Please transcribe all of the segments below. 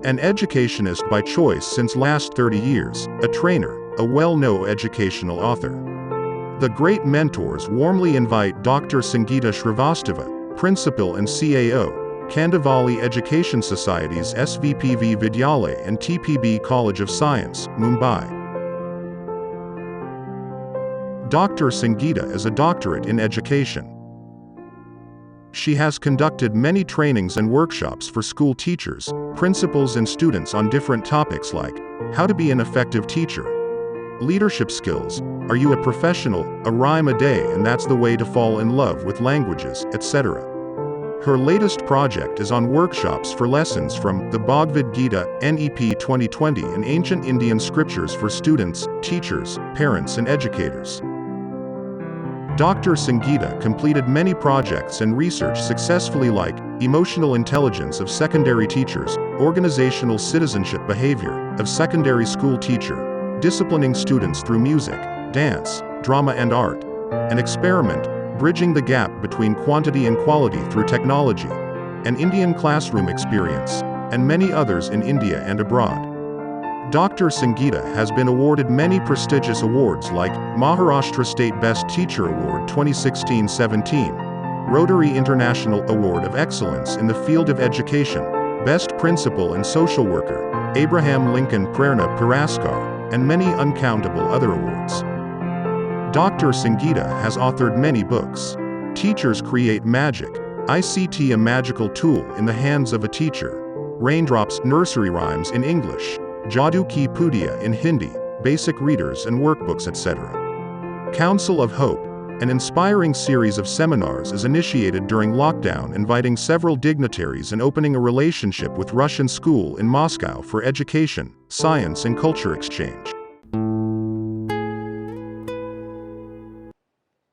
An educationist by choice since last 30 years, a trainer, a well-known educational author. The great mentors warmly invite Dr. Sangeeta Shrivastava, Principal and CAO, Kandivali Education Society's SVPV Vidyalaya and TPB College of Science, Mumbai. Dr. Sangeeta is a doctorate in education. She has conducted many trainings and workshops for school teachers, principals and students on different topics like how to be an effective teacher, leadership skills, are you a professional, a rhyme a day and that's the way to fall in love with languages, etc. Her latest project is on workshops for lessons from the Bhagavad Gita, NEP 2020 and ancient Indian scriptures for students, teachers, parents and educators. Dr. Sangeeta completed many projects and research successfully like emotional intelligence of secondary teachers, organizational citizenship behavior of secondary school teacher, disciplining students through music, dance, drama and art, an experiment, bridging the gap between quantity and quality through technology, an Indian classroom experience, and many others in India and abroad. Dr. Sangeeta has been awarded many prestigious awards like Maharashtra State Best Teacher Award 2016-17, Rotary International Award of Excellence in the Field of Education, Best Principal and Social Worker, Abraham Lincoln Prerna Puraskar, and many uncountable other awards. Dr. Sangeeta has authored many books. Teachers Create Magic, ICT a magical tool in the hands of a teacher, Raindrops Nursery Rhymes in English, Jadoo Ki Pudiya in Hindi, Basic Readers and Workbooks etc. Council of Hope, an inspiring series of seminars is initiated during lockdown inviting several dignitaries and opening a relationship with Russian school in Moscow for education, science and culture exchange.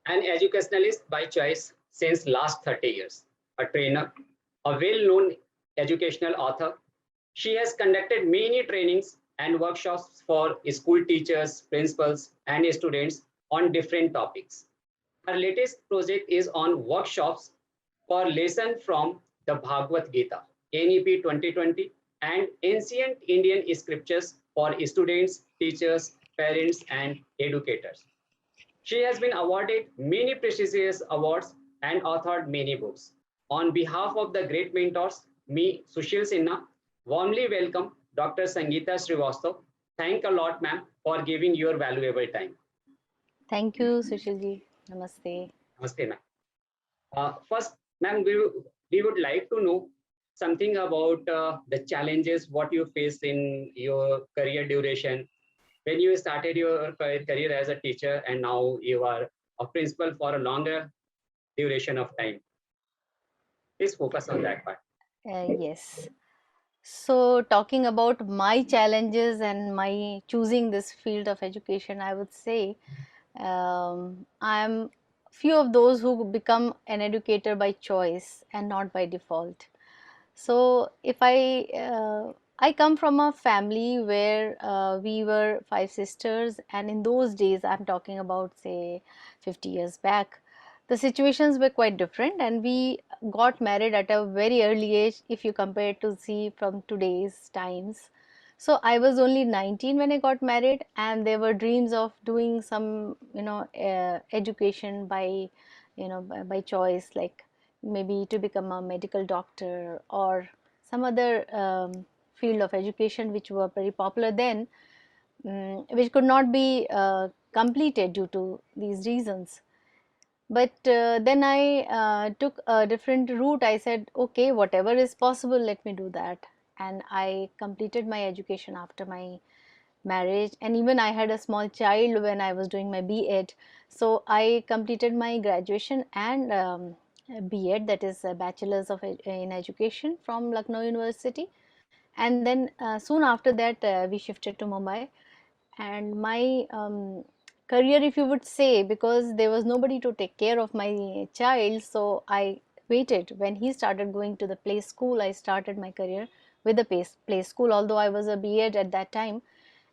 An educationalist by choice since last 30 years, a trainer, a well-known educational author. She has conducted many trainings and workshops for school teachers, principals, and students on different topics. Her latest project is on workshops for lesson from the Bhagavad Gita, NEP 2020, and ancient Indian scriptures for students, teachers, parents, and educators. She has been awarded many prestigious awards and authored many books. On behalf of the great mentors, me, Sushil Sinha, warmly welcome Dr. Sangeeta Srivastava. Thank a lot, ma'am, for giving your valuable time. Thank you, Sushilji. Namaste. Namaste, ma'am. First, ma'am, we would like to know something about the challenges what you faced in your career duration when you started your career as a teacher and now you are a principal for a longer duration of time. Please focus on that part. Yes. So, talking about my challenges and my choosing this field of education, I would say I'm few of those who become an educator by choice and not by default. So, if I come from a family where we were five sisters, and in those days, I'm talking about say 50 years back, the situations were quite different, and we got married at a very early age if you compare to see from today's times. So I was only 19 when I got married, and there were dreams of doing some education by by choice, like maybe to become a medical doctor or some other field of education which were very popular then, which could not be completed due to these reasons. But then I took a different route. I said, okay, whatever is possible, let me do that. And I completed my education after my marriage, and even I had a small child when I was doing my B.Ed. So I completed my graduation and B.Ed, that is a bachelor's in education from Lucknow University. And then soon after that we shifted to Mumbai, and my career, if you would say, because there was nobody to take care of my child, so I waited. When he started going to the play school, I started my career with the play school, although I was a B.Ed at that time.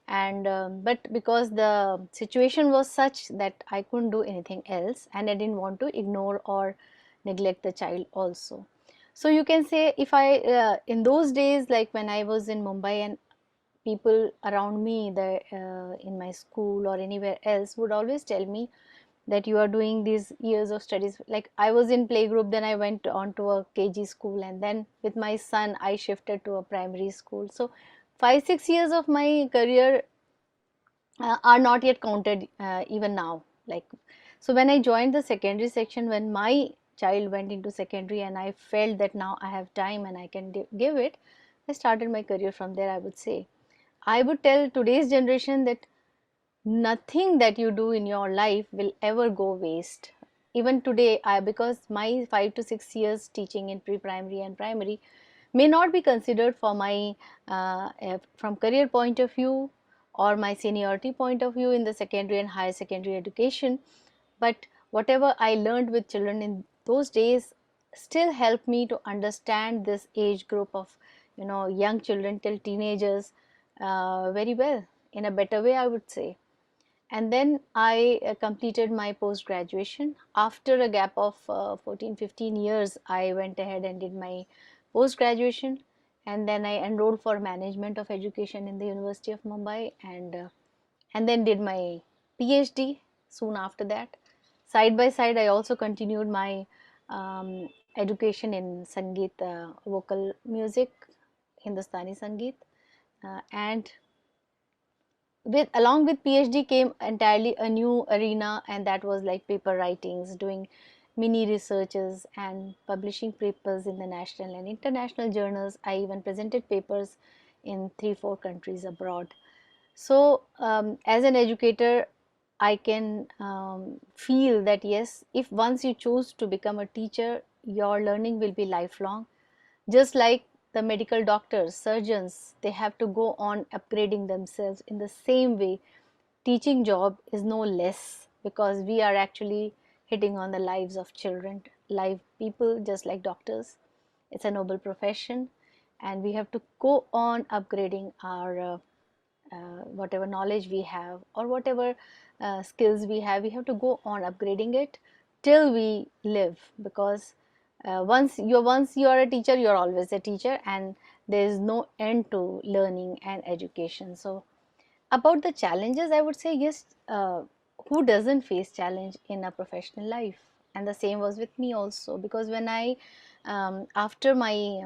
And but because the situation was such that I couldn't do anything else, and I didn't want to ignore or neglect the child also. So you can say, if I in those days, like when I was in Mumbai, and people around me, in my school or anywhere else, would always tell me that you are doing these years of studies. Like I was in playgroup, then I went on to a KG school, and then with my son I shifted to a primary school. So 5-6 years of my career are not yet counted even now. Like, so when I joined the secondary section, when my child went into secondary, and I felt that now I have time and I can give it, I started my career from there, I would say. I would tell today's generation that nothing that you do in your life will ever go waste. Even today, because my 5 to 6 years teaching in pre-primary and primary may not be considered for my from career point of view or my seniority point of view in the secondary and higher secondary education, but whatever I learned with children in those days still helped me to understand this age group of, young children till teenagers very well, in a better way, I would say. And then I completed my post graduation. After a gap of 14-15 years, I went ahead and did my post graduation, and then I enrolled for management of education in the University of Mumbai, and then did my PhD soon after that. Side by side, I also continued my education in Sangeet, vocal music, Hindustani Sangeet, and along with PhD came entirely a new arena, and that was like paper writings, doing mini researches and publishing papers in the national and international journals. I even presented papers in 3-4 countries abroad. So as an educator, I can feel that yes, if once you choose to become a teacher, your learning will be lifelong. Just like the medical doctors, surgeons, they have to go on upgrading themselves. In the same way, teaching job is no less, because we are actually hitting on the lives of children, live people, just like doctors. It's a noble profession, and we have to go on upgrading our whatever knowledge we have, or whatever skills we have to go on upgrading it till we live. Because once you are a teacher, you're always a teacher, and there is no end to learning and education. So about the challenges, I would say yes, who doesn't face challenge in a professional life? And the same was with me also, because when I after my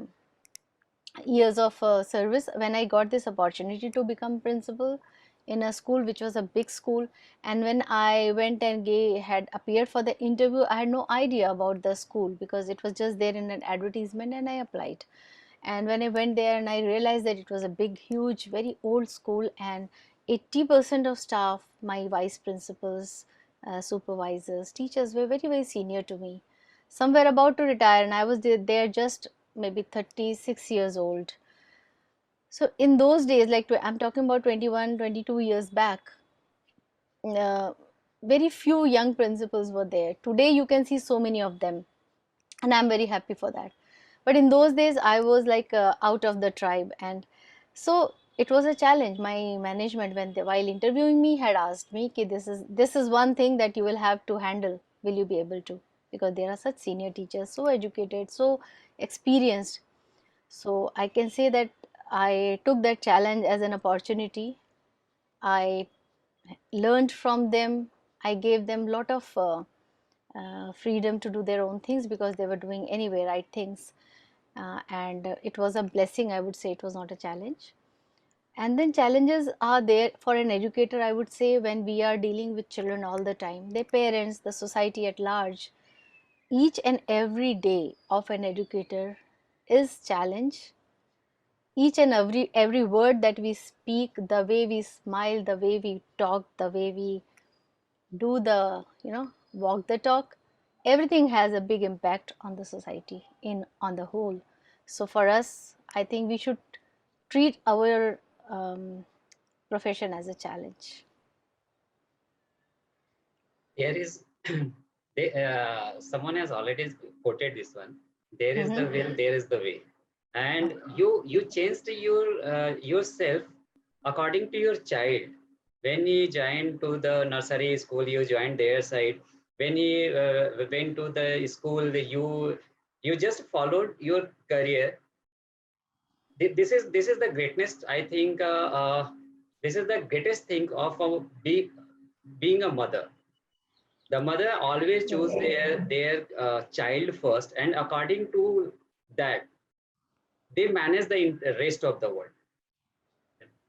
years of service, when I got this opportunity to become principal in a school which was a big school, and when I went and had appeared for the interview, I had no idea about the school, because it was just there in an advertisement, and I applied. And when I went there, and I realized that it was a big, huge, very old school, and 80% of staff, my vice principals, supervisors, teachers, were very, very senior to me. Some were about to retire, and I was there just maybe 36 years old. So in those days, like I'm talking about 21, 22 years back, uh, very few young principals were there. Today you can see so many of them, and I'm very happy for that. But in those days, I was like out of the tribe, and so it was a challenge. My management, while interviewing me, had asked me, "Ki this is one thing that you will have to handle. Will you be able to?" Because there are such senior teachers, so educated, so experienced. So I can say that I took that challenge as an opportunity. I learned from them. I gave them a lot of freedom to do their own things, because they were doing anyway right things. And it was a blessing, I would say. It was not a challenge. And then challenges are there for an educator, I would say, when we are dealing with children all the time, their parents, the society at large. Each and every day of an educator is challenge. Each and every word that we speak, the way we smile, the way we talk, the way we do the, walk the talk, everything has a big impact on the society in on the whole. So for us, I think we should treat our profession as a challenge. There is, someone has already quoted this one. There is the Mm-hmm. will, there is the way, and you changed yourself according to your child. When he joined to the nursery school, you joined their side. When he went to the school, You just followed your career. This is the greatness, I think. This is the greatest thing of being a mother. The mother always choose their child first, and according to that, they manage the rest of the world.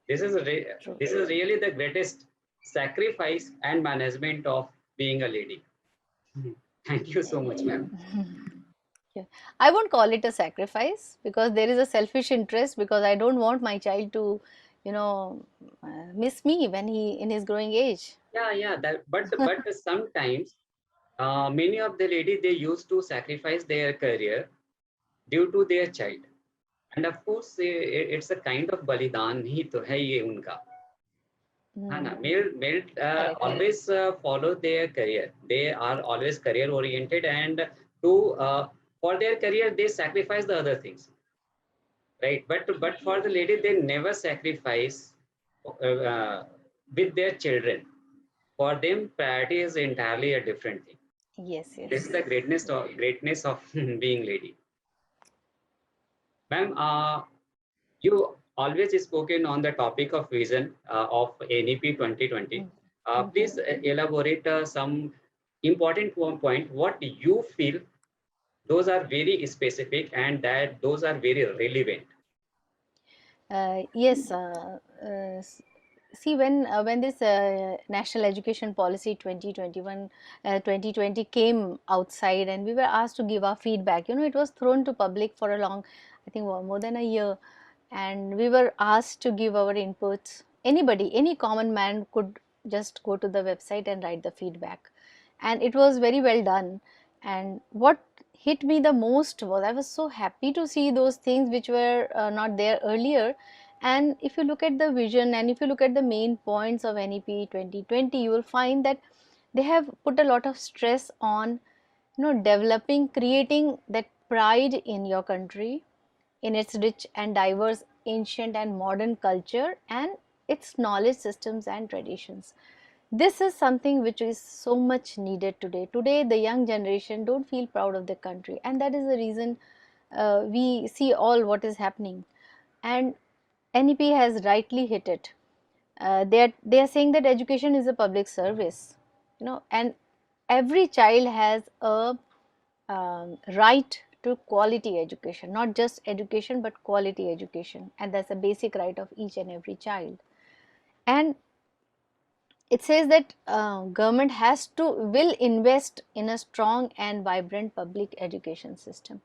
True. This is really the greatest sacrifice and management of being a lady. Thank you so much, ma'am. Yeah. I won't call it a sacrifice because there is a selfish interest, because I don't want my child to, you know, miss me when he in his growing age. Yeah. But sometimes many of the ladies, they used to sacrifice their career due to their child, and of course it's a kind of बलिदान ही तो है ये उनका, है ना. Male Correct. always follow their career. They are always career oriented, and to for their career they sacrifice the other things, right? But for the lady, they never sacrifice with their children. For them, priority is entirely a different thing. Yes, This yes. is the greatness of being lady. Ma'am, you always spoken on the topic of vision of NEP 2020. Please elaborate some important point. What you feel those are very specific and that those are very relevant. Yes. See, when this National Education Policy 2021 2020 came outside, and we were asked to give our feedback, it was thrown to public for a long, I think, more than a year, and we were asked to give our inputs. Anybody, any common man could just go to the website and write the feedback, and it was very well done. And what hit me the most was, I was so happy to see those things which were not there earlier. And if you look at the vision, and if you look at the main points of NEP 2020, you will find that they have put a lot of stress on, developing, creating that pride in your country, in its rich and diverse ancient and modern culture, and its knowledge systems and traditions. This is something which is so much needed today. Today, the young generation don't feel proud of their country, and that is the reason we see all what is happening. And NEP has rightly hit it. They are saying that education is a public service, and every child has a right to quality education, not just education but quality education, and that's a basic right of each and every child. And it says that government will invest in a strong and vibrant public education system.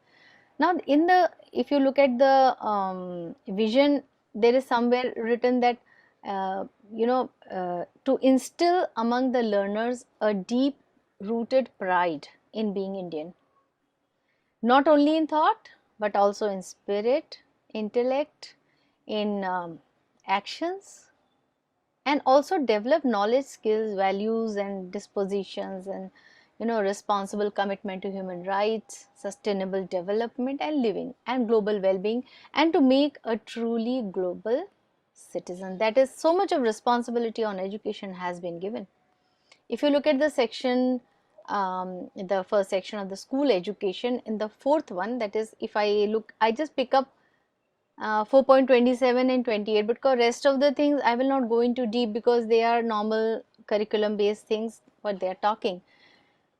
Now, if you look at the vision, there is somewhere written that to instill among the learners a deep rooted pride in being Indian, not only in thought but also in spirit, intellect, in actions, and also develop knowledge, skills, values and dispositions, and responsible commitment to human rights, sustainable development and living and global well-being, and to make a truly global citizen. That is, so much of responsibility on education has been given. If you look at the section, the first section of the school education, in the fourth one, that is, if I just pick up 4.27 and 28, because rest of the things I will not go into deep because they are normal curriculum based things what they are talking.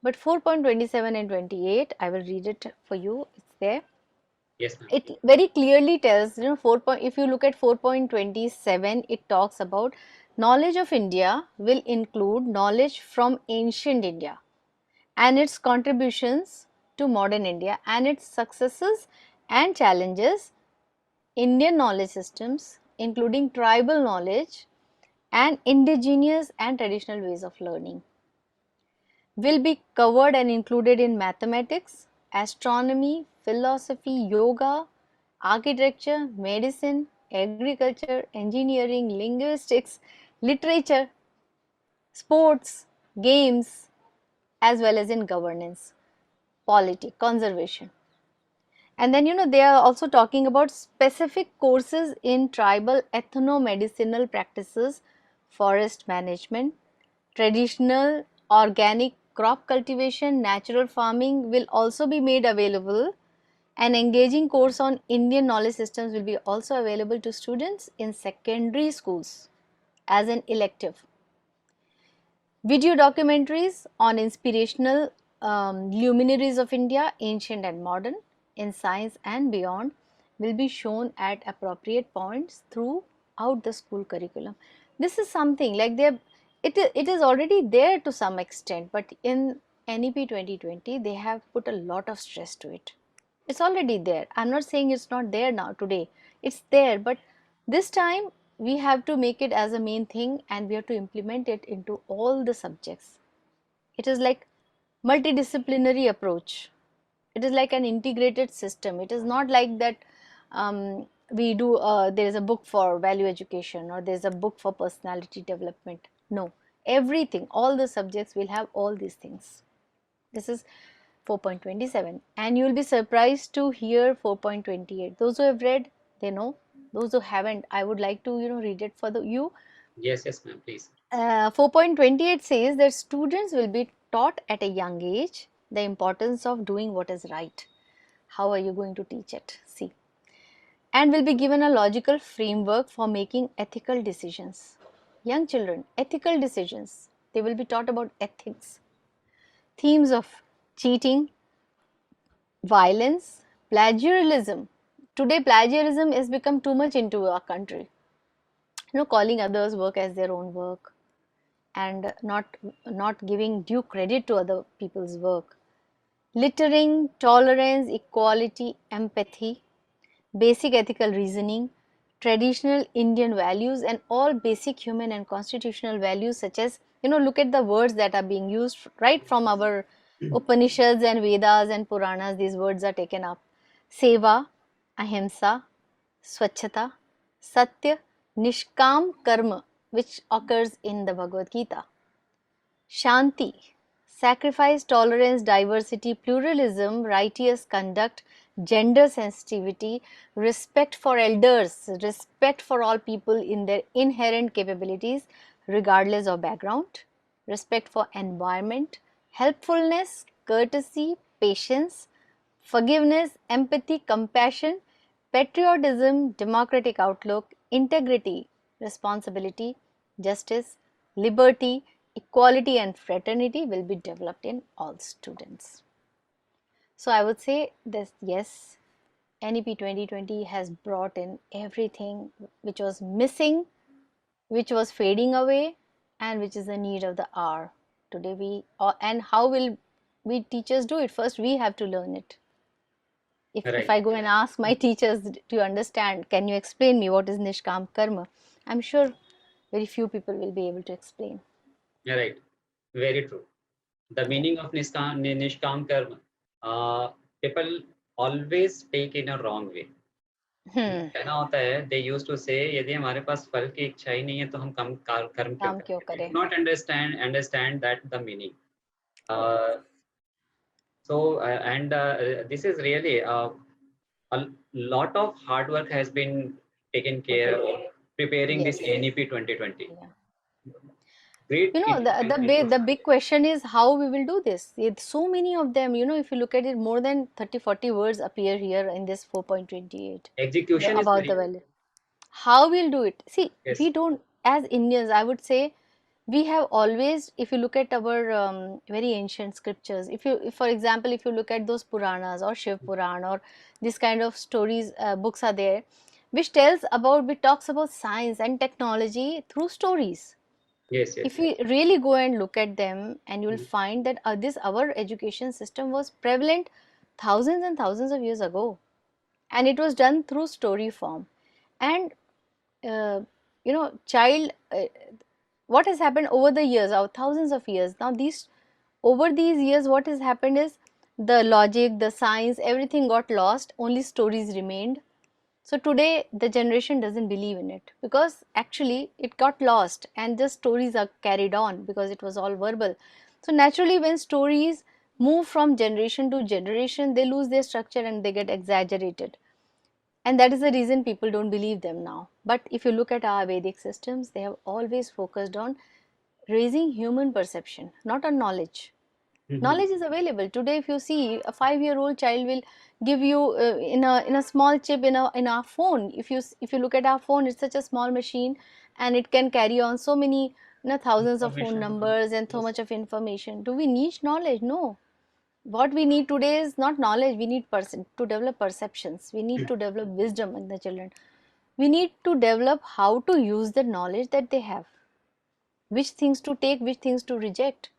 But 4.27 and 28, I will read it for you. It's there. Yes, ma'am. It very clearly tells, if you look at 4.27, it talks about knowledge of India will include knowledge from ancient India and its contributions to modern India and its successes and challenges, Indian knowledge systems, including tribal knowledge and indigenous and traditional ways of learning, will be covered and included in mathematics, astronomy, philosophy, yoga, architecture, medicine, agriculture, engineering, linguistics, literature, sports, games, as well as in governance, polity, conservation. And then, they are also talking about specific courses in tribal ethno-medicinal practices, forest management, traditional organic crop cultivation, natural farming will also be made available An engaging course on Indian knowledge systems will be also available to students in secondary schools as an elective. Video documentaries on inspirational luminaries of India, ancient and modern, in science and beyond, will be shown at appropriate points throughout the school curriculum. This is something like it is already there to some extent, but in NEP 2020 they have put a lot of stress to it. It's already there. I'm not saying it's not there now today. It's there, but this time we have to make it as a main thing and we have to implement it into all the subjects. It is like multidisciplinary approach. It is like an integrated system. It is not like that we do there is a book for value education or there is a book for personality development. No, everything, all the subjects will have all these things. This is 4.27 and you will be surprised to hear 4.28. Those who have read, they know. Those who haven't, I would like to read it for you. Yes, ma'am, please. 4.28 says that students will be taught at a young age the importance of doing what is right. How are you going to teach it? See. And will be given a logical framework for making ethical decisions. Young children, ethical decisions. They will be taught about ethics. Themes of cheating, violence, plagiarism. Today plagiarism has become too much into our country. Calling others' work as their own work and not giving due credit to other people's work. Littering, tolerance, equality, empathy, basic ethical reasoning, traditional Indian values and all basic human and constitutional values such as, look at the words that are being used right from our Upanishads and Vedas and Puranas. These words are taken up. Seva, Ahimsa, Swachhata, Satya, Nishkam Karma, which occurs in the Bhagavad Gita. Shanti, sacrifice, tolerance, diversity, pluralism, righteous conduct, gender sensitivity, respect for elders, respect for all people in their inherent capabilities regardless of background, respect for environment, helpfulness, courtesy, patience, forgiveness, empathy, compassion, patriotism, democratic outlook, integrity, responsibility, justice, liberty, equality and fraternity will be developed in all students. So I would say this, yes, NEP 2020 has brought in everything which was missing, which was fading away and which is the need of the hour. Today and how will we teachers do it? First we have to learn it. If I go and ask my teachers to understand, can you explain me what is Nishkam Karma? I'm sure very few people will be able to explain. Right, very true. The meaning of Nishkam Karma, people always take in a wrong way. कहना होता है, they used to say, यदि हमारे पास फल की इच्छा ही नहीं है तो हम कर्म क्यों करें? Not understand that the meaning. This is really a lot of hard work has been taken care of preparing this NEP 2020. Yeah. The big question is how we will do this. So many of them, if you look at it, more than 30-40 words appear here in this 4.28. Execution about the value. How we'll do it? See, we don't, as Indians, I would say, we have always, if you look at our very ancient scriptures, if for example, if you look at those Puranas or Shiv Puran or this kind of stories, books are there, which talks about science and technology through stories. Yes. If we really go and look at them, and you will find that our education system was prevalent thousands and thousands of years ago, and it was done through story form. And what has happened over the years, thousands of years now, over these years, what has happened is the logic, the science, everything got lost, only stories remained. So today the generation doesn't believe in it because actually it got lost and the stories are carried on because it was all verbal. So naturally when stories move from generation to generation, they lose their structure and they get exaggerated. And that is the reason people don't believe them now. But if you look at our Vedic systems, they have always focused on raising human perception, not on knowledge. Mhm. Knowledge is available today. If you see, a 5-year-old child will give you in a small chip in our phone. If you look at our phone, it's such a small machine, and it can carry on so many, thousands of phone Information. numbers and so Yes. much of information. Do we need knowledge? No. What we need today is not knowledge. We need to develop perceptions. We need to develop wisdom in the children. We need to develop how to use the knowledge that they have, which things to take, which things to reject.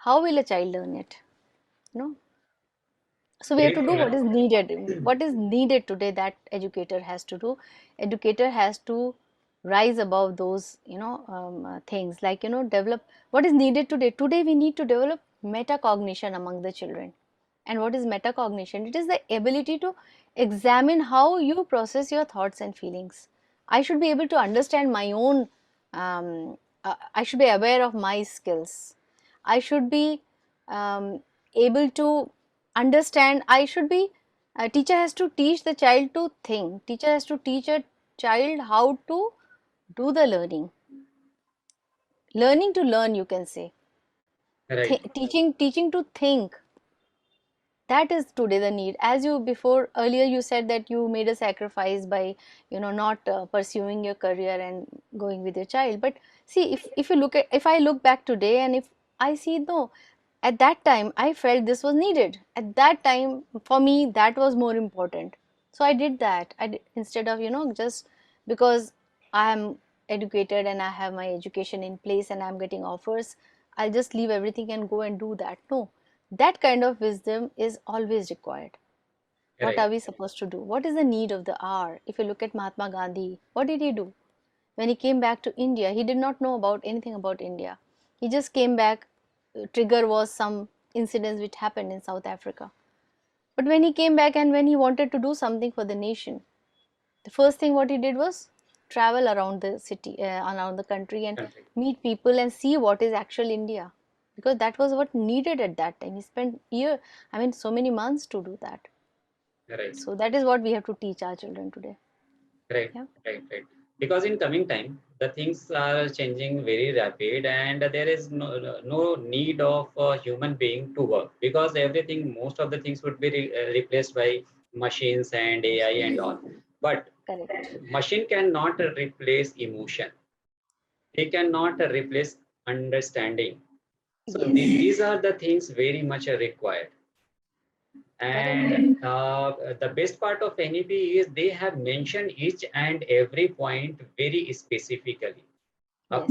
How will a child learn it? You know. So we have Very to do true. what is needed. What is needed today, that educator has to do. Educator has to rise above those, things, like, develop what is needed today. Today we need to develop metacognition among the children. And what is metacognition? It is the ability to examine how you process your thoughts and feelings. I should be able to understand my own, I should be aware of my skills. I should be able to understand. I should be, a teacher has to teach the child to think. Teacher has to teach a child how to do the learning. Learning to learn, you can say. Right. Teaching to think. That is today the need. As you before earlier you said that you made a sacrifice by, not pursuing your career and going with your child. But see, if you look at, if I look back today, and if I see, no, at that time I felt this was needed. At that time, for me, that was more important. So I did that. Instead of, just because I am educated and I have my education in place and I'm getting offers, I'll just leave everything and go and do that. No, that kind of wisdom is always required. What are Right. we supposed to do? What is the need of the hour? If you look at Mahatma Gandhi, what did he do? When he came back to India, he did not know about anything about India. He just came back. Trigger was some incidents which happened in South Africa. But when he came back and when he wanted to do something for the nation, the first thing what he did was travel around the city, around the country, and Country. meet people and see what is actual India, because that was what needed at that time. He spent so many months to do that. Right. So that is what we have to teach our children today. Right, Yeah. right. Because in coming time, the things are changing very rapid, and there is no need of a human being to work, because everything, most of the things would be replaced by machines and AI and all. But Correct. machine cannot replace emotion. They cannot replace understanding. So Yes. these are the things very much required. Correct. And the best part of NEP is they have mentioned each and every point very specifically. Yes.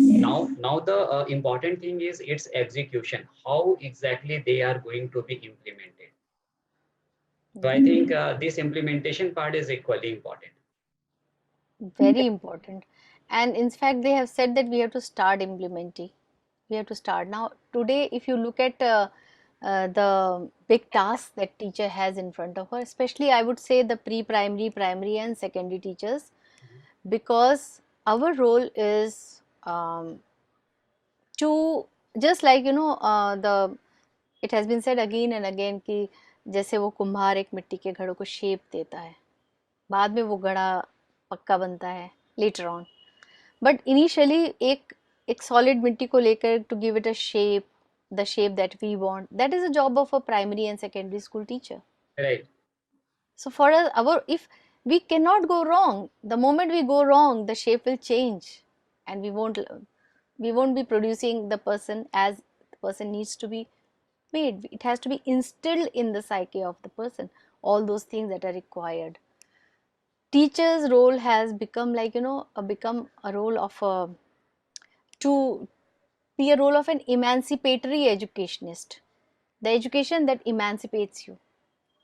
Now the important thing is its execution. How exactly they are going to be implemented. So I think this implementation part is equally important. Very important. And in fact, they have said that we have to start implementing. We have to start now. Today, if you look at the big task that teacher has in front of her, especially I would say the pre-primary, primary, and secondary teachers, because our role is to, just like, the it has been said again and again कि जैसे वो कुम्हार एक मिट्टी के घड़ों को shape देता है, बाद में वो घड़ा पक्का बनता है later on. But initially एक solid मिट्टी को लेकर to give it a shape, the shape that we want, that is the job of a primary and secondary school teacher. Right, So for us, if we cannot go wrong, the moment we go wrong, the shape will change, and we won't be producing the person as the person needs to be made. It has to be instilled in the psyche of the person, all those things that are required. Teacher's role has become, like, become a role of a, to be a role of an emancipatory educationist, the education that emancipates you,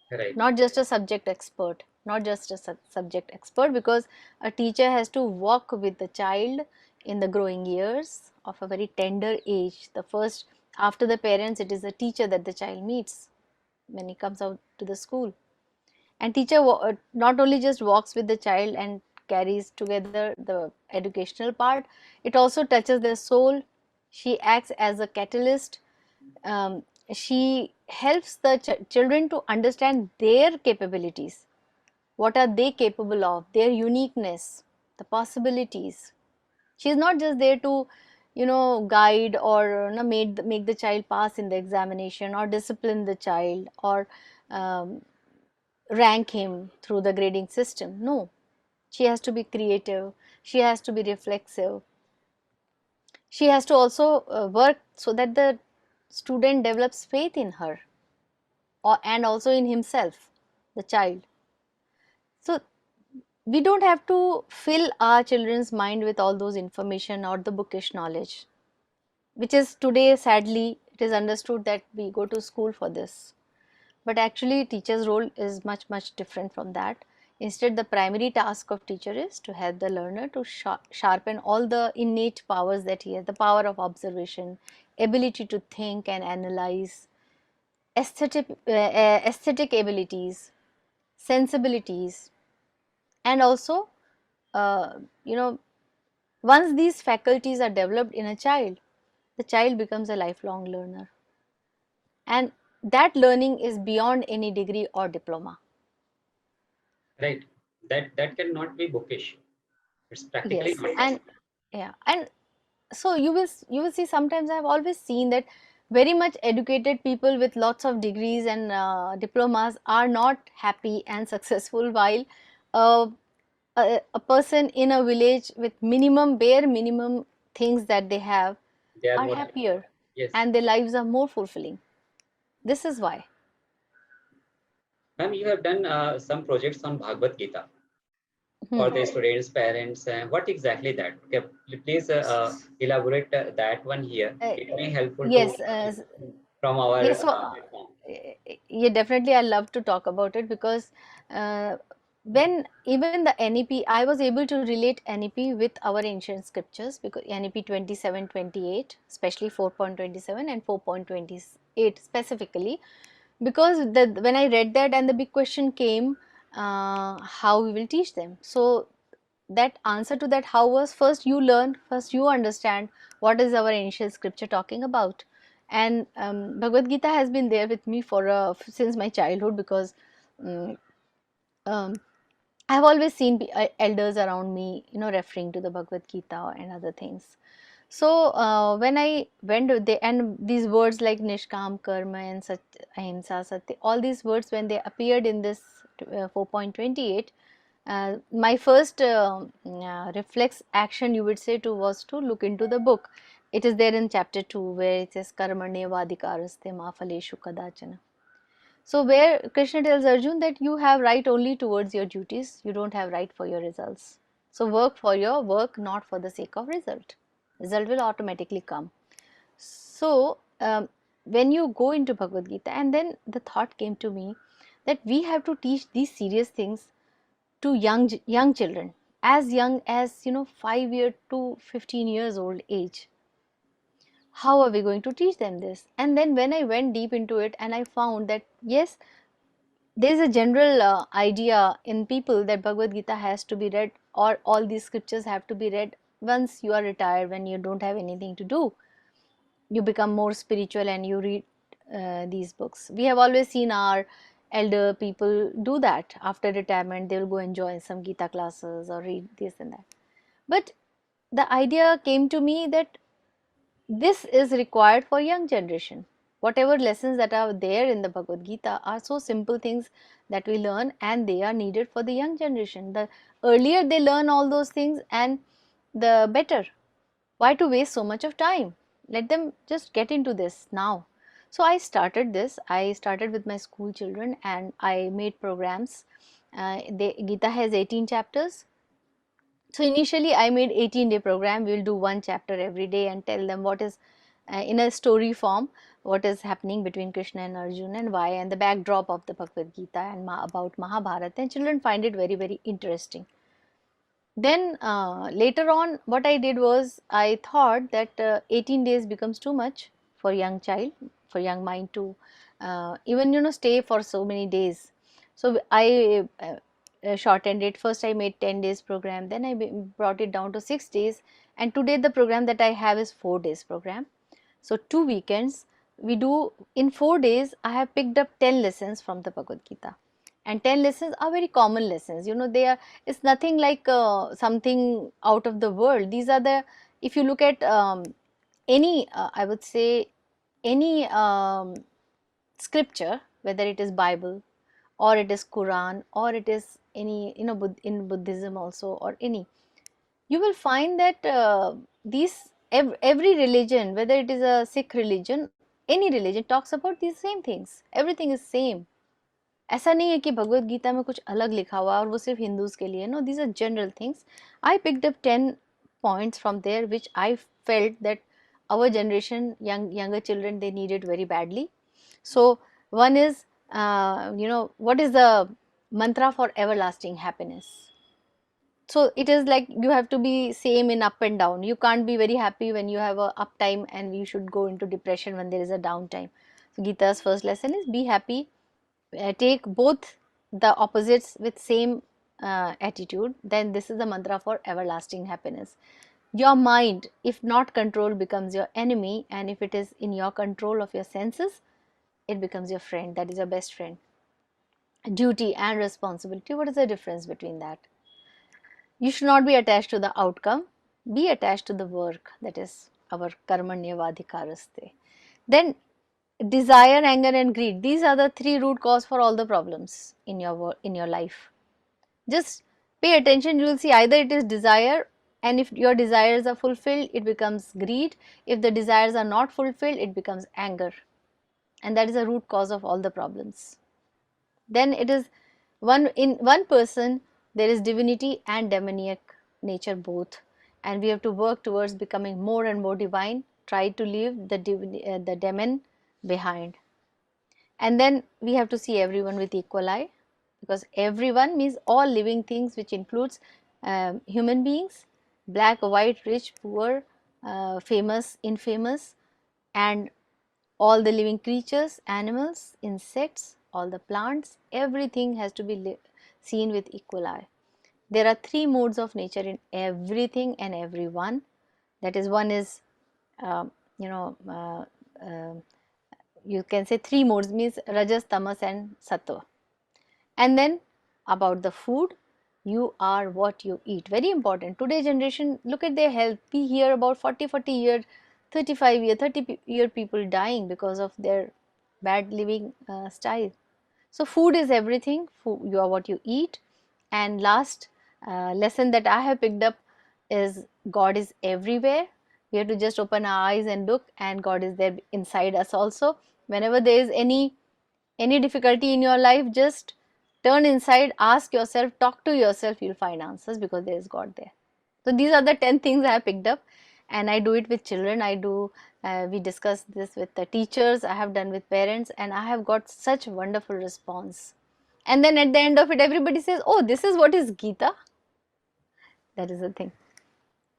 right, not just a subject expert, not just a subject expert, because a teacher has to walk with the child in the growing years of a very tender age. The first, after the parents, it is the teacher that the child meets when he comes out to the school. And teacher not only just walks with the child and carries together the educational part, it also touches their soul. She acts as a catalyst. um, she helps the children to understand their capabilities. What are they capable of? Their uniqueness, the possibilities. She is not just there to guide or make the child pass in the examination, or discipline the child, or um, rank him through the grading system. No, she has to be creative, she has to be reflexive, she has to also work so that the student develops faith in her, and also in himself, the child. So we don't have to fill our children's mind with all those information or the bookish knowledge, which is today, sadly, it is understood that we go to school for this. But actually, teacher's role is much, much different from that. Instead, the primary task of teacher is to help the learner to sharpen all the innate powers that he has, the power of observation, ability to think and analyze, aesthetic abilities, sensibilities, and also, uh, you know, once these faculties are developed in a child, the child becomes a lifelong learner. And that learning is beyond any degree or diploma. Right. That cannot be bookish. It's practically Yes, not and possible. yeah, and so you will see, sometimes I have always seen that very much educated people with lots of degrees and diplomas are not happy and successful, while uh, a person in a village with bare minimum things that they have They are are more happy. happier, Yes. and their lives are more fulfilling. This is why. Ma'am, you have done some projects on Bhagavad Gita for Hmm. the students, parents. What exactly that? Okay, please elaborate that one here. Uh, It may helpful to yes, from our yes. So platform. yeah, definitely, I love to talk about it, because uh, when even the NEP, I was able to relate NEP with our ancient scriptures, because NEP 27-28, especially 4.27 and 4.28 specifically, because when I read that, and the big question came, how we will teach them. So that answer to that how was, first you learn, first you understand what is our ancient scripture talking about. And Bhagavad Gita has been there with me for since my childhood, because um, um, I have always seen elders around me, referring to the Bhagavad Gita and other things. So when I went with and these words like Nishkam Karma and Ahimsa Satya, all these words, when they appeared in this 4.28, my first reflex action, you would say, to was to look into the book. It is there in chapter 2, where it says Karmanye Vadikaraste Ma Phaleshu Kadachana. So where Krishna tells Arjun that you have right only towards your duties, you don't have right for your results. So work for your work, not for the sake of result. Result will automatically come. So when you go into Bhagavad Gita, and then the thought came to me that we have to teach these serious things to young children, as young as 5 year to 15 years old age. How are we going to teach them this? And then when I went deep into it, and I found that yes, there is a general idea in people that Bhagavad Gita has to be read, or all these scriptures have to be read once you are retired, when you don't have anything to do. You become more spiritual and you read these books. We have always seen our elder people do that. After retirement, they will go and join some Gita classes or read this and that. But the idea came to me that this is required for young generation. Whatever lessons that are there in the Bhagavad Gita are so simple things that we learn, and they are needed for the young generation. The earlier they learn all those things, and the better. Why to waste so much of time? Let them just get into this now. So I started this. I started with my school children, and I made programs. Gita has 18 chapters. So initially I made 18-day program. We will do one chapter every day and tell them what is in a story form, what is happening between Krishna and Arjuna, and why, and the backdrop of the Bhagavad Gita, and about Mahabharata, and children find it very, very interesting. Then later on, what I did was, I thought that 18 days becomes too much for young child, for young mind to even stay for so many days. So I shortened it. First I made 10 days program, then I brought it down to 6 days, and today the program that I have is 4 days program. So 2 weekends we do. In 4 days I have picked up 10 lessons from the Bhagavad Gita, and 10 lessons are very common lessons. They are, it's nothing like something out of the world. These are the, if you look at any I would say any scripture, whether it is Bible or it is Quran or it is any, in Buddhism also, or any, you will find that every religion, whether it is a Sikh religion, any religion, talks about these same things. Everything is same. ऐसा नहीं है कि भगवत गीता में कुछ अलग लिखा हुआ और वो सिर्फ हिंदूज के लिए. No, these are general things. I picked up 10 points from there which I felt that our generation, younger children, they need it very badly. So one is, what is the mantra for everlasting happiness? So it is like you have to be same in up and down. You can't be very happy when you have a up time, and you should go into depression when there is a down time. So Gita's first lesson is be happy. Take both the opposites with same attitude. Then this is the mantra for everlasting happiness. Your mind, if not controlled, becomes your enemy, and if it is in your control of your senses, it becomes your friend. That is your best friend. Duty and responsibility, what is the difference between that? You should not be attached to the outcome, be attached to the work, that is our karmanyavadhikaraste. Then desire, anger and greed, these are the three root cause for all the problems in your life. Just pay attention, you will see either it is desire, and if your desires are fulfilled, it becomes greed. If the desires are not fulfilled, it becomes anger, and that is the root cause of all the problems. Then it is in one person there is divinity and demoniac nature both, and we have to work towards becoming more and more divine, try to leave the demon behind. And then we have to see everyone with equal eye, because everyone means all living things, which includes human beings, black, white, rich, poor, famous, infamous, and all the living creatures, animals, insects, all the plants, everything has to be seen with equal eye. There are three modes of nature in everything and everyone. That is, one is, you know, you can say three modes, means Rajas, Tamas and Sattva. And then about the food, you are what you eat. Very important. Today's generation, look at their health. We hear about 40 year, 35 year, 30-year people dying because of their bad living style. So food is everything. Food, you are what you eat. And last lesson that I have picked up is God is everywhere. We have to just open our eyes and look, and God is there inside us also. Whenever there is any difficulty in your life, just turn inside, ask yourself, talk to yourself, you'll find answers, because there is God there. So these are the 10 things I have picked up, and I do it with children. We discuss this with the teachers, I have done with parents, and I have got such wonderful response. And then at the end of it, everybody says, oh, this is what is Gita. That is the thing.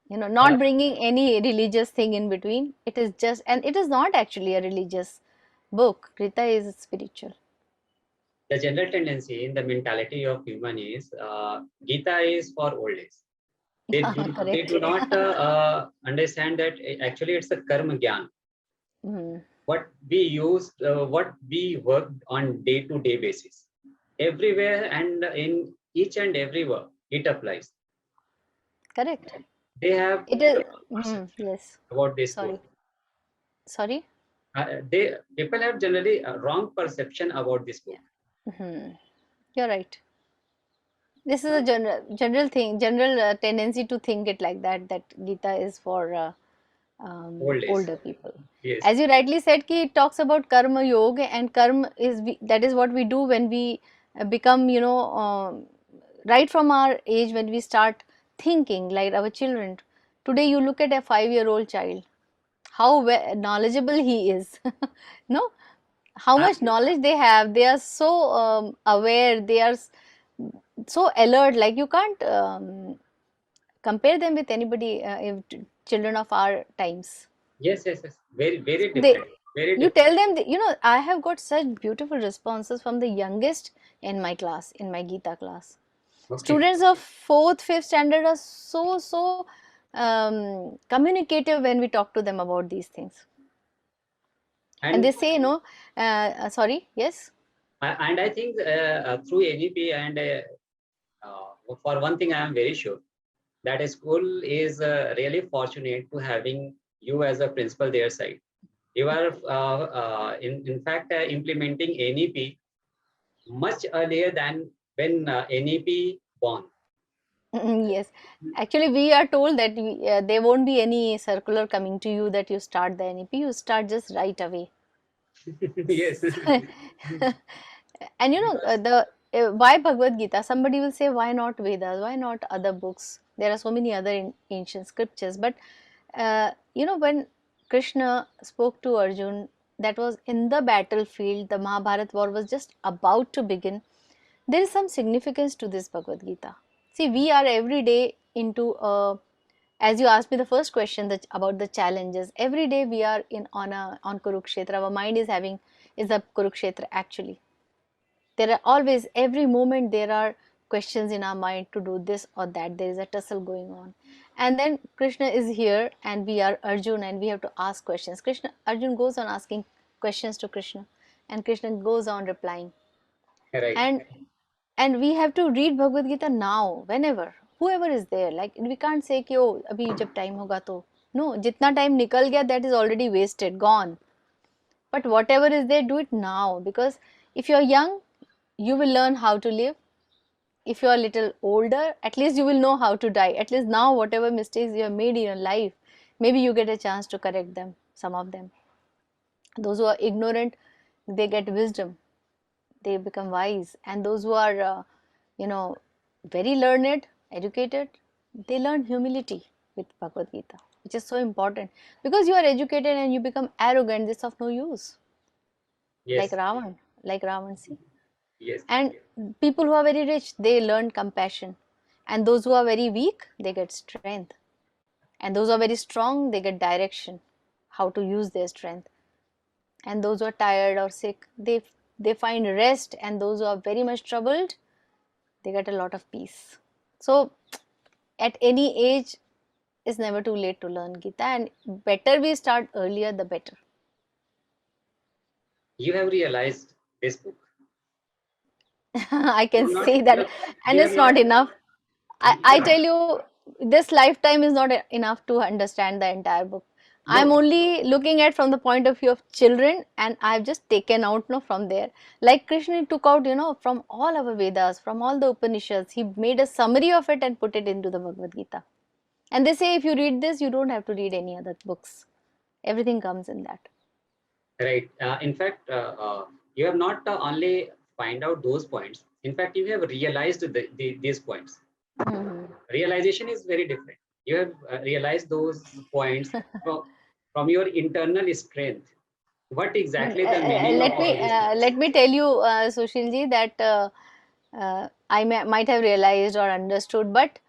Not bringing any religious thing in between. It is just, and it is not actually a religious book. Gita is spiritual. The general tendency in the mentality of human is Gita is for old age. They do not understand that actually it's a karma gyan. What we use, what we work on day-to-day basis, everywhere and in each and every work, it applies. Correct. They have it is yes. About this. Sorry. People have generally a wrong perception about this book. You're right. This is a general thing, general tendency to think it like that Gita is for older people. Yes. As you rightly said, it talks about karma yoga, and karma is that is what we do when we become, right from our age, when we start thinking like our children. Today you look at a 5-year-old child, how knowledgeable he is. No, how much knowledge they have. They are so aware, they are so alert, like you can't compare them with anybody, children of our times. Yes. Very different. You tell them, I have got such beautiful responses from the youngest in my class, in my Gita class. Okay. Students of 4th, 5th standard are so communicative when we talk to them about these things. And they say, sorry, yes? And I think through NEP, and for one thing I am very sure, that a school is really fortunate to having you as a principal their side, you are in fact implementing NEP much earlier than when NEP born. Yes, actually, we are told that there won't be any circular coming to you that you start the NEP, you start just right away. Yes. And Because the why Bhagavad Gita? Somebody will say, why not Vedas? Why not other books? There are so many other ancient scriptures. But when Krishna spoke to Arjun, that was in the battlefield. The Mahabharat war was just about to begin. There is some significance to this Bhagavad Gita. See, we are every day into as you asked me the first question about the challenges. Every day we are on Kurukshetra. Our mind is a Kurukshetra actually. There are always, every moment there are questions in our mind to do this or that. There is a tussle going on. And then Krishna is here and we are Arjun and we have to ask questions. Arjun goes on asking questions to Krishna and Krishna goes on replying. right. And we have to read Bhagavad Gita now, whenever, whoever is there. Like we can't say कि oh अभी जब time होगा तो, no, जितना time निकल गया that is already wasted, gone. But whatever is there, do it now, because if you are young, you will learn how to live. If you are a little older, at least you will know how to die. At least now, whatever mistakes you have made in your life, maybe you get a chance to correct them, some of them. Those who are ignorant, they get wisdom, they become wise. And those who are you know very learned, educated, they learn humility with Bhagavad Gita, which is so important. Because you are educated and you become arrogant, this of no use. like Yes. ravan like Ravan, see. Yes. And people who are very rich, they learn compassion. And those who are very weak, they get strength. And those who are very strong, they get direction, how to use their strength. And those who are tired or sick, they find rest. And those who are very much troubled, they get a lot of peace. So at any age, it's never too late to learn Gita, and better we start earlier, the better. You have realized this book. I You can have not. say You that, have, and you have it's not not. enough. I Yeah. tell you, this lifetime is not enough to understand the entire book. I'm No. only looking at from the point of view of children, and I've just taken out from there. Like Krishna took out, from all our Vedas, from all the Upanishads, he made a summary of it and put it into the Bhagavad Gita. And they say if you read this, you don't have to read any other books. Everything comes in that. Right. In fact, you have not only find out those points. In fact, you have realized these points. Mhm. Realization is very different. You have realized those points from your internal strength. What But exactly the meaning of all these points? let me tell you, Sushilji, that might have realized or understood, but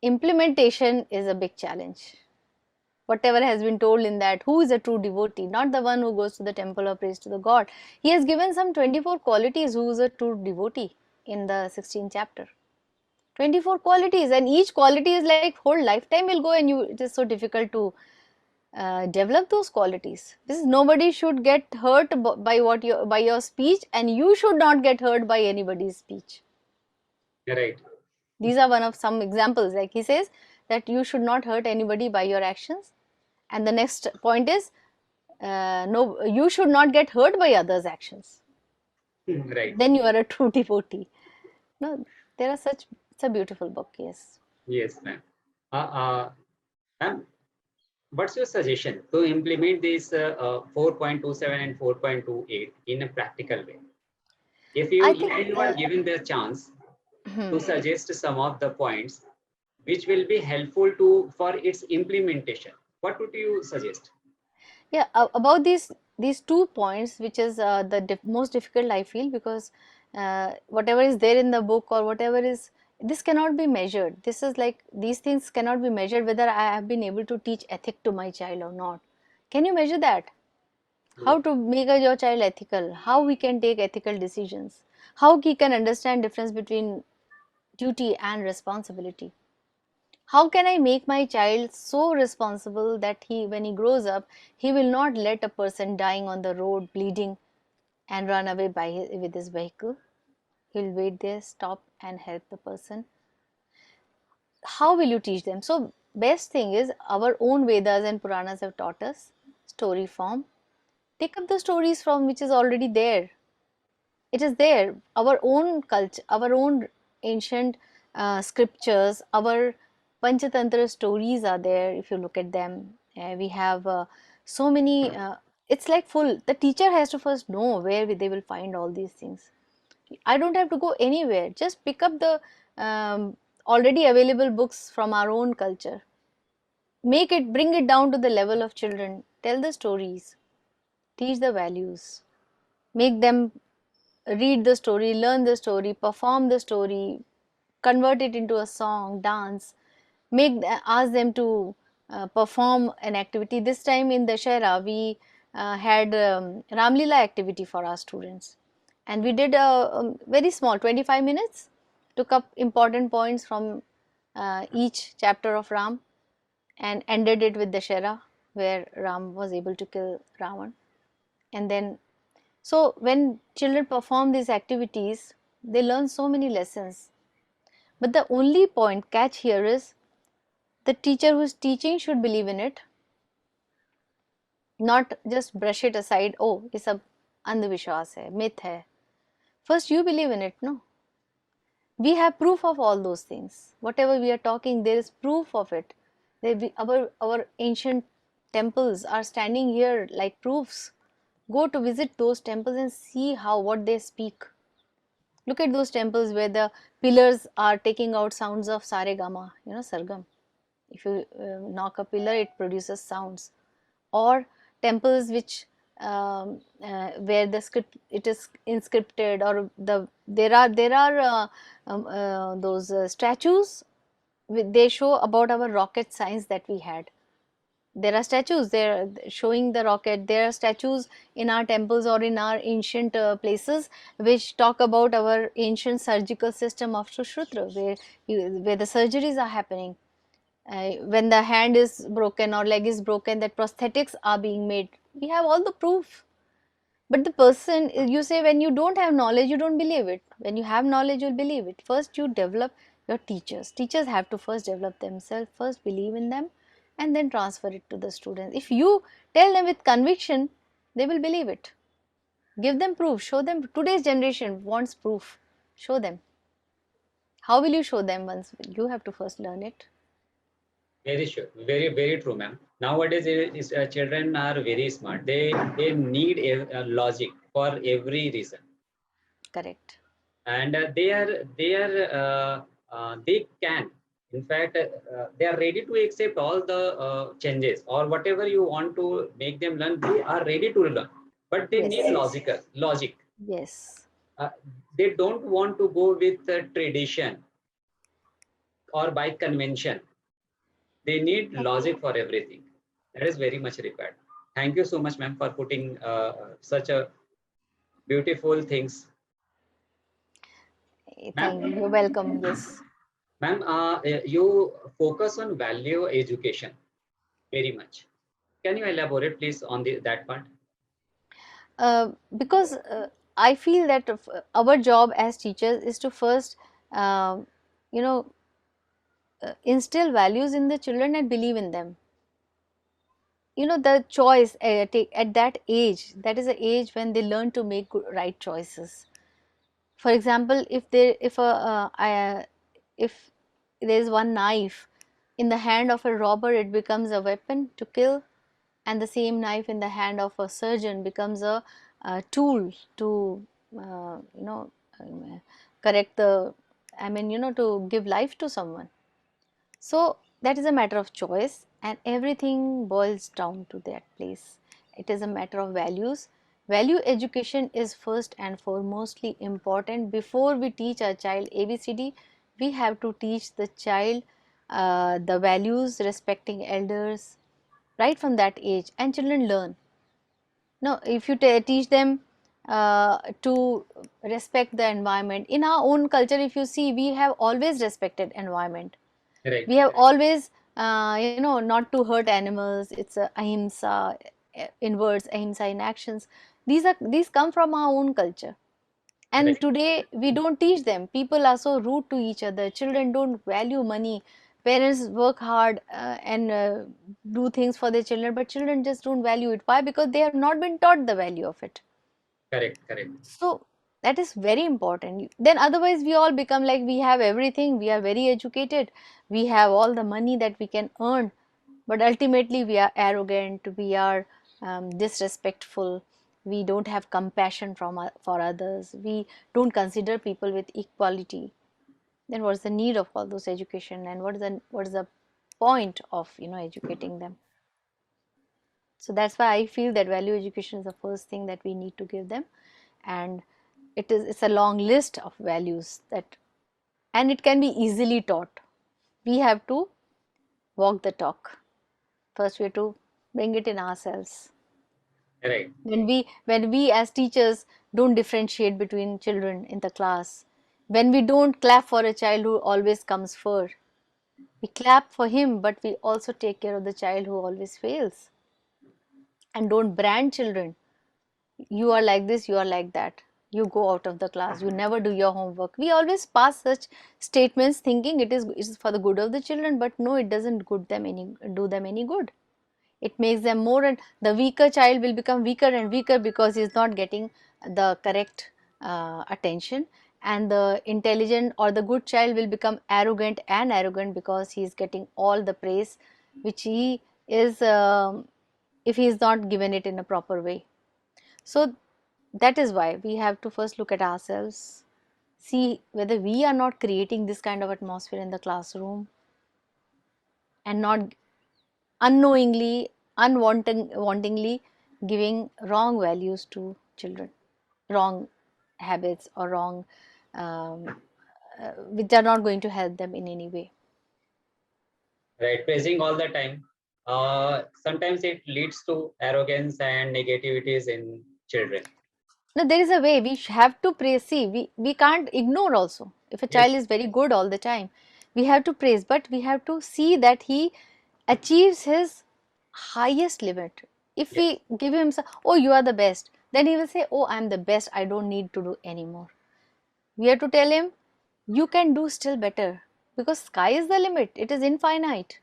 implementation is a big challenge. Whatever has been told in that, who is a true devotee? Not the one who goes to the temple or prays to the God. He has given some 24 qualities who is a true devotee in the 16th chapter. 24 qualities, and each quality is like whole lifetime will go, and it is so difficult to develop those qualities. This is, nobody should get hurt by your speech, and you should not get hurt by anybody's speech. Right. These are one of some examples. Like he says that you should not hurt anybody by your actions, and the next point is no, you should not get hurt by others' actions. Right. Then you are a true devotee. No, there are such. It's a beautiful book. Yes. Yes, ma'am. Ma'am, what's your suggestion to implement this 4.27 and 4.28 in a practical way? If I you think. if you are given the chance to Hmm. suggest some of the points which will be helpful to for its implementation, what would you suggest? Yeah, about these 2 points, which is the most difficult, I feel, because whatever is there in the book or whatever is, this cannot be measured. This is like, these things cannot be measured, whether I have been able to teach ethic to my child or not. Can you measure that? Yeah. How to make your child ethical? How we can take ethical decisions? How he can understand difference between duty and responsibility? How can I make my child so responsible that when he grows up, he will not let a person dying on the road bleeding and run away with his vehicle? He'll wait there, stop and help the person. How will you teach them? So best thing is our own Vedas and Puranas have taught us story form. Take up the stories from which is already there. It is there. Our own culture, our own ancient scriptures, our Panchatantra stories are there. If you look at them, we have so many. It's like full. The teacher has to first know where they will find all these things. I don't have to go anywhere. Just pick up the already available books from our own culture. Make it, bring it down to the level of children. Tell the stories. Teach the values. Make them read the story, learn the story, perform the story, convert it into a song, dance. Ask them to perform an activity. This time in Dashera, we had Ramlila activity for our students, and we did a very small 25 minutes. Took up important points from each chapter of Ram and ended it with Dashera, where Ram was able to kill Ravan. And then, so when children perform these activities, they learn so many lessons. But the only catch here is the teacher who is teaching should believe in it, not just brush it aside. Oh, ये सब अंधविश्वास है, myth है. First you believe in it, no? We have proof of all those things. Whatever we are talking, there is proof of it. Our ancient temples are standing here like proofs. Go to visit those temples and see what they speak. Look at those temples where the pillars are taking out sounds of saregama, sargam. If you knock a pillar, it produces sounds. Or temples which where the script it is inscripted, or there are those statues. They show about our rocket science that we had. There are statues there showing the rocket. There are statues in our temples or in our ancient places which talk about our ancient surgical system of Sushruta, where the surgeries are happening. When the hand is broken or leg is broken, that prosthetics are being made. We have all the proof. But the person, you say, when you don't have knowledge, you don't believe it. When you have knowledge, you'll believe it. First, you develop your teachers. Teachers have to first develop themselves, first believe in them, and then transfer it to the students. If you tell them with conviction, they will believe it. Give them proof, show them. Today's generation wants proof. Show them. How will you show them once? You have to first learn it. Very sure, very true, ma'am. Nowadays, children are very smart. They need a logic for every reason. Correct. And they can. In fact, they are ready to accept all the changes or whatever you want to make them learn. They are ready to learn, but they need logic. Yes. They don't want to go with tradition or by convention. They need logic for everything. That is very much required. Thank you so much, ma'am, for putting such a beautiful things. Thank you. You're welcome. Yes. Ma'am, you focus on value education very much. Can you elaborate, please, on that part? Because I feel that our job as teachers is to first, instill values in the children and believe in them. The choice at that age, that is the age when they learn to make right choices. For example, if there is one knife in the hand of a robber, it becomes a weapon to kill, and the same knife in the hand of a surgeon becomes a tool to correct the, to give life to someone. So that is a matter of choice, and everything boils down to that place. It is a matter of values. Value education is first and foremostly important. Before we teach our child ABCD, we have to teach the child the values, respecting elders, right from that age, and children learn. Now, if you teach them to respect the environment, in our own culture, if you see, we have always respected environment. Right. We have always, not to hurt animals. It's ahimsa in words, ahimsa in actions. These come from our own culture. And today we don't teach them. People are so rude to each other. Children don't value money. Parents work hard and do things for their children, but children just don't value it. Why? Because they have not been taught the value of it. Correct, correct. So that is very important. Then otherwise we all become like we have everything, we are very educated, we have all the money that we can earn, but ultimately we are arrogant, we are disrespectful, we don't have compassion for others, we don't consider people with equality. Then what's the need of all those education, and what is the point of educating them? So that's why I feel that value education is the first thing that we need to give them. And it's a long list of values that, and it can be easily taught. We have to walk the talk. First we have to bring it in ourselves. Right. When we as teachers don't differentiate between children in the class, when we don't clap for a child who always comes first, we clap for him, but we also take care of the child who always fails. And don't brand children. You are like this, you are like that. You go out of the class, you never do your homework. We always pass such statements thinking it is for the good of the children, but no, it doesn't do them any good. It makes them more, and the weaker child will become weaker and weaker because he is not getting the correct attention, and the intelligent or the good child will become arrogant and arrogant because he is getting all the praise which he is, if he is not given it in a proper way. So that is why we have to first look at ourselves, see whether we are not creating this kind of atmosphere in the classroom, and not unknowingly, wantingly giving wrong values to children, wrong habits or wrong, um, which are not going to help them in any way. Right. Praising all the time. Sometimes it leads to arrogance and negativities in children. No, there is a way we have to praise. See, we can't ignore also. If a child Yes. is very good all the time, we have to praise, but we have to see that he achieves his highest limit. If Yes. we give him, oh, you are the best, then he will say, oh, I am the best, I don't need to do anymore. We have to tell him, you can do still better, because sky is the limit, it is infinite.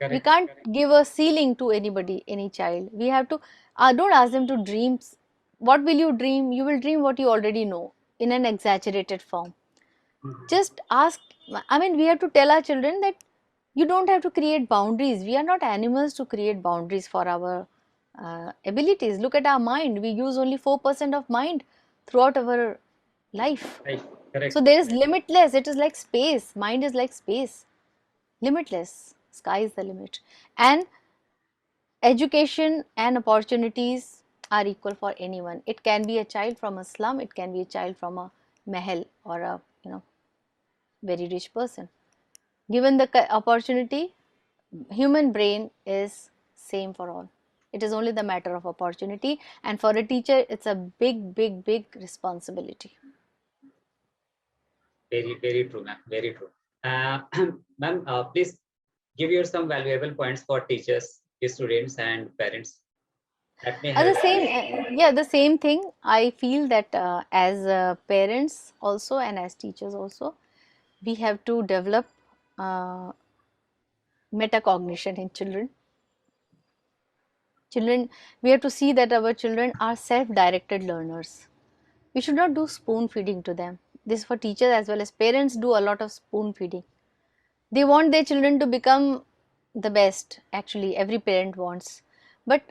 We Correct. can't give a ceiling to anybody, any child. We have to, don't ask them to dream. What will you dream? You will dream what you already know in an exaggerated form. Mhm. Just ask, I mean, we have to tell our children that you don't have to create boundaries. We are not animals to create boundaries for our abilities. Look at our mind. We use only 4% of mind throughout our life. Right. So Correct. there is limitless. It is like space. Mind is like space. Limitless. Sky is the limit. And education and opportunities are equal for anyone. It can be a child from a slum, it can be a child from a mahal or a very rich person. Given the opportunity, human brain is same for all. It is only the matter of opportunity, and for a teacher it's a big big big responsibility. Very, very true, ma'am. Very true. Ma'am, please give your some valuable points for teachers, students, and parents that may The help. same, yeah, the same thing. I feel that as parents also and as teachers also, we have to develop uh, metacognition in children. We have to see that our children are self-directed learners. We should not do spoon feeding to them. This for teachers as well as parents do a lot of spoon feeding. They want their children to become the best, actually every parent wants. But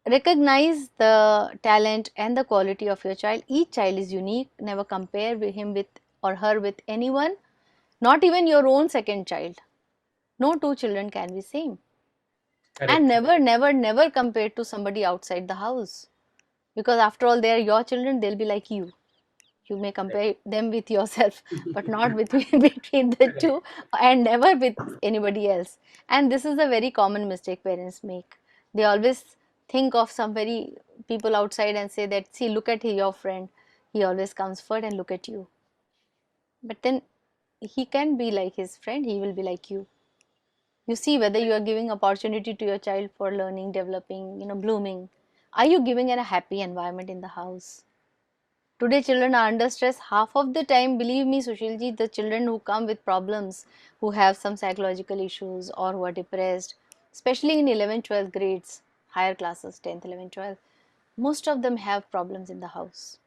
recognize the talent and the quality of your child. Each child is unique. Never compare him with or her with anyone, not even your own second child. No two children can be same. And Correct. never compare to somebody outside the house, because after all they are your children, they'll be like you. You may Correct. compare them with yourself, but not between between the Correct. two, and never with anybody else. And this is a very common mistake parents make. They always think of some very people outside and say that, see, look at your friend, he always comes first, and look at you. But then he can be like his friend, he will be like you. You see whether you are giving opportunity to your child for learning, developing, blooming. Are you giving a happy environment in the house? Today children are under stress half of the time. Believe me, Sushil ji, the children who come with problems, who have some psychological issues or who are depressed, especially in 11th 12th grades, higher classes, 10th 11th 12th, most of them have problems in the house.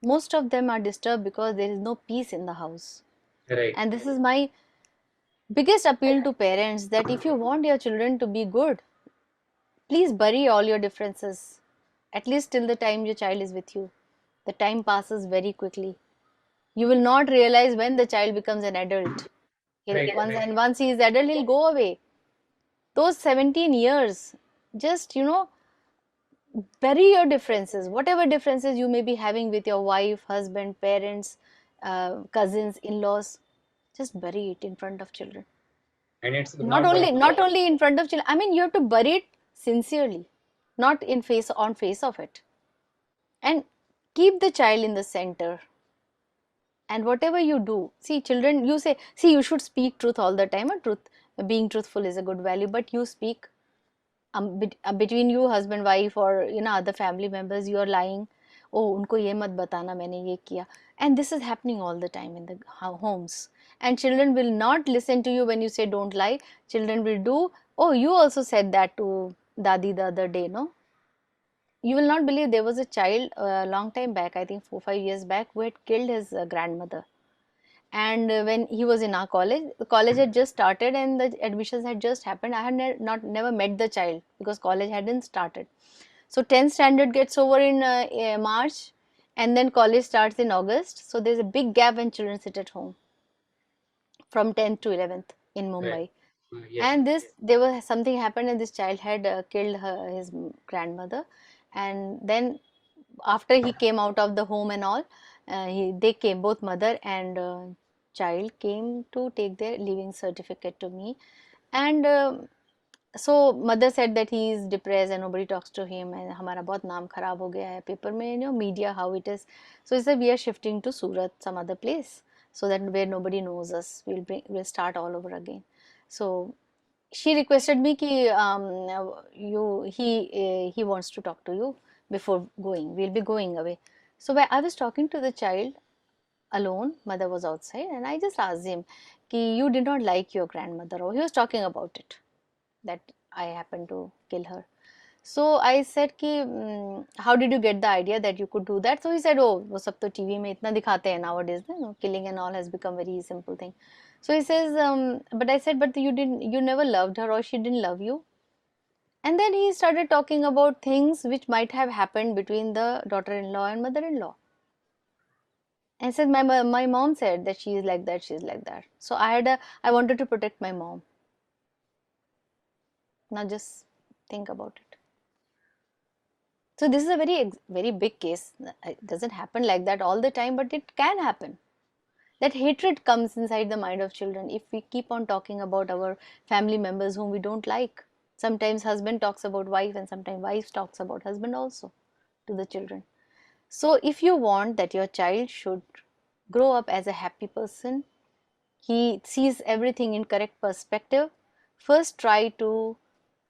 Most of them are disturbed because there is no peace in the house. Right. And this is my biggest appeal to parents, that if you want your children to be good, please bury all your differences, at least till the time your child is with you. The time passes very quickly. You will not realize when the child becomes an adult. Right. Once he is adult, he'll go away. Those 17 years, just bury your differences, whatever differences you may be having with your wife, husband, parents, cousins, in-laws, just bury it in front of children. And it's Not not only going not only in front of children. I mean, you have to bury it sincerely, not in face on face of it, and keep the child in the center. And whatever you do, see, children, you say, see, you should speak truth all the time. And truth, being truthful is a good value, but you speak between you, husband, wife, or other family members, you are lying. Oh, unko ye mat batana, maine ye kiya. And this is happening all the time in the homes. And children will not listen to you when you say don't lie. Children will do, oh, you also said that to Dadi the other day, no? You will not believe, there was a child a long time back, I think 4 5 years back, who had killed his grandmother. And when he was in our college, the college had just started and the admissions had just happened. I had never met the child because college hadn't started. So 10th standard gets over in March, and then college starts in August. So there's a big gap when children sit at home from 10th to 11th in right. Mumbai. Yes. And there was something happened, and this child had killed his grandmother. And then after he came out of the home and all, they came, both mother and child came to take their leaving certificate to me. And so mother said that he is depressed and nobody talks to him, and हमारा बहुत नाम खराब हो गया है paper में, media how it is. So he said we are shifting to Surat, some other place, so that where nobody knows us, we'll start all over again. So she requested me कि he wants to talk to you before going. We'll be going away. So when I was talking to the child alone, mother was outside, and I just asked him कि you did not like your grandmother, or he was talking about it, that I happened to kill her. So I said कि how did you get the idea that you could do that? So he said, oh, वो सब तो TV में इतना दिखाते हैं nowadays, killing and all has become very simple thing. So he says, but I said, but you never loved her, or she didn't love you. And then he started talking about things which might have happened between the daughter-in-law and mother-in-law. And I said, my mom said that she is like that, she is like that. So I wanted to protect my mom. Now just think about it. So this is a very big case. It doesn't happen like that all the time, but it can happen. That hatred comes inside the mind of children if we keep on talking about our family members whom we don't like. Sometimes husband talks about wife, and sometimes wife talks about husband also to the children. So if you want that your child should grow up as a happy person, he sees everything in correct perspective, first try to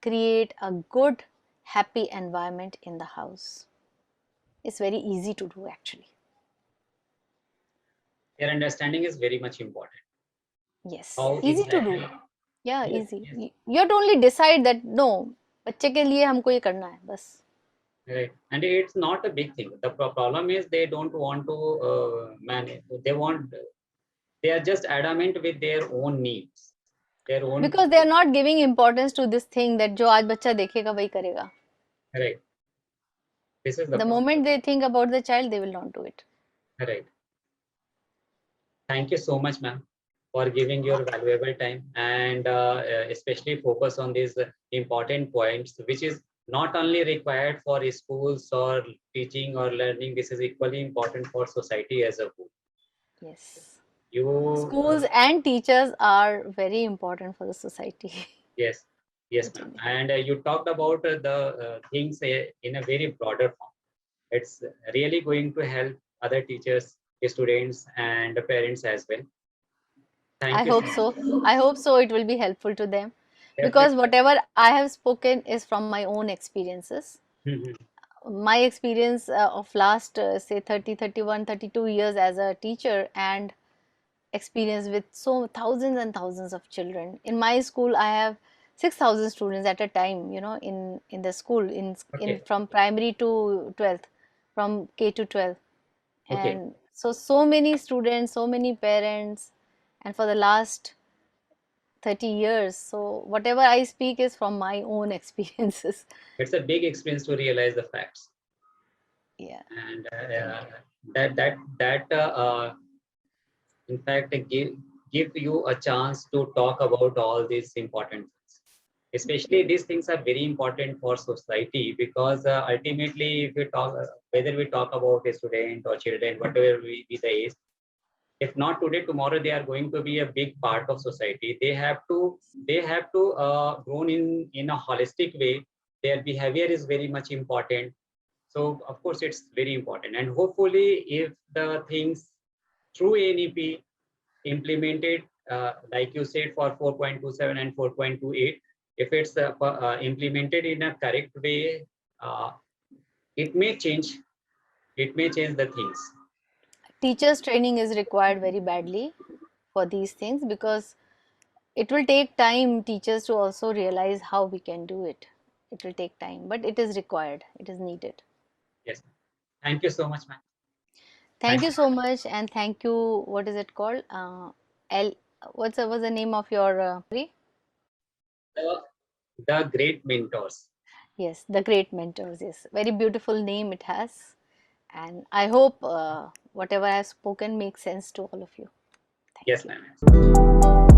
create a good, happy environment in the house. It's very easy to do actually. Their understanding is very much important. Yes, How easy to do. exactly? Yeah, Yes, easy. yes. You have to only decide that no, बच्चे के लिए हमको ये करना है बस. Right. And it's not a big thing. The problem is they don't want to manage. They are just adamant with their own needs, their own. Because they are not giving importance to this thing that जो आज बच्चा देखेगा वही करेगा. Right. This is the The problem. moment they think about the child, they will not do it. Right. Thank you so much, ma'am, for giving your valuable time, and especially focus on these important points, which is not only required for schools or teaching or learning. This is equally important for society as a whole. Yes. You Schools and teachers are very important for the society. yes, yes, ma'am. And you talked about the things in a very broader form. It's really going to help other teachers, students, and the parents as well. Thank I you hope so so. I hope so. It will be helpful to them, much. because whatever I have spoken is from my own experiences. Definitely. my experience of last say 30, 31, 32 years as a teacher, and experience with so thousands and thousands of children. In my school, I have 6,000 students at a time, in the school, in Okay, from primary to 12th, from K to 12. okay. And so many students, so many parents, and for the last 30 years. So whatever I speak is from my own experiences. It's a big experience to realize the facts, Yeah. and that in fact give you a chance to talk about all these important things. Especially these things are very important for society, because ultimately, if we talk, whether we talk about a student or children, whatever we be the age, if not today, tomorrow they are going to be a big part of society. They have to grown in a holistic way. Their behavior is very much important. So of course it's very important, and hopefully if the things through ANEP implemented, like you said, for 4.27 and 4.28, if it's implemented in a correct way, uh, it may change. It may change the things. Teachers training is required very badly for these things, because it will take time teachers to also realize how we can do it. It will take time, but it is required, it is needed. Yes. Thank you so much, man. Thank Thank you you. so much, and thank you. What is it called? L. What's the name of your The, the great mentors. Yes, the Great Mentors. Yes, very beautiful name it has, and I hope whatever I have spoken makes sense to all of you. Thank Yes, you. ma'am.